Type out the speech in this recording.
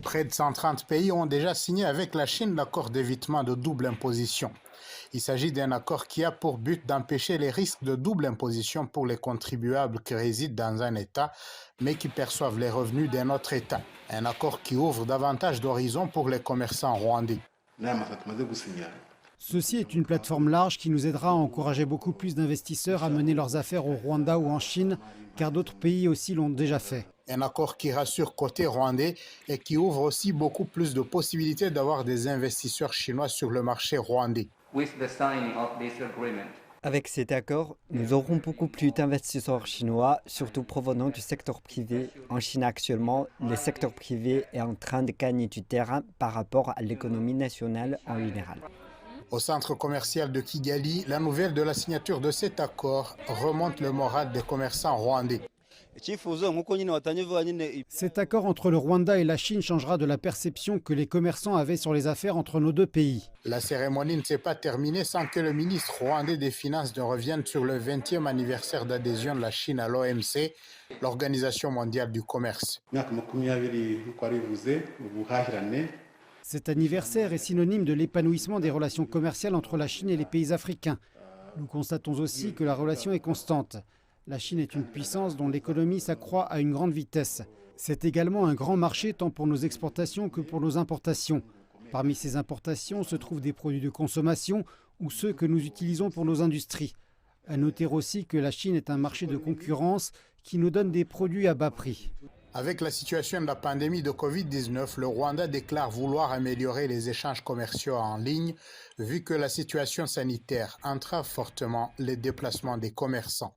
Près de 130 pays ont déjà signé avec la Chine l'accord d'évitement de double imposition. Il s'agit d'un accord qui a pour but d'empêcher les risques de double imposition pour les contribuables qui résident dans un État, mais qui perçoivent les revenus d'un autre État. Un accord qui ouvre davantage d'horizons pour les commerçants rwandais. Ceci est une plateforme large qui nous aidera à encourager beaucoup plus d'investisseurs à mener leurs affaires au Rwanda ou en Chine, car d'autres pays aussi l'ont déjà fait. Un accord qui rassure côté rwandais et qui ouvre aussi beaucoup plus de possibilités d'avoir des investisseurs chinois sur le marché rwandais. Avec cet accord, nous aurons beaucoup plus d'investisseurs chinois, surtout provenant du secteur privé. En Chine actuellement, le secteur privé est en train de gagner du terrain par rapport à l'économie nationale en général. Au centre commercial de Kigali, la nouvelle de la signature de cet accord remonte le moral des commerçants rwandais. Cet accord entre le Rwanda et la Chine changera de la perception que les commerçants avaient sur les affaires entre nos deux pays. La cérémonie ne s'est pas terminée sans que le ministre rwandais des Finances ne revienne sur le 20e anniversaire d'adhésion de la Chine à l'OMC, l'Organisation mondiale du commerce. Cet anniversaire est synonyme de l'épanouissement des relations commerciales entre la Chine et les pays africains. Nous constatons aussi que la relation est constante. La Chine est une puissance dont l'économie s'accroît à une grande vitesse. C'est également un grand marché tant pour nos exportations que pour nos importations. Parmi ces importations se trouvent des produits de consommation ou ceux que nous utilisons pour nos industries. À noter aussi que la Chine est un marché de concurrence qui nous donne des produits à bas prix. Avec la situation de la pandémie de Covid-19, le Rwanda déclare vouloir améliorer les échanges commerciaux en ligne, vu que la situation sanitaire entrave fortement les déplacements des commerçants.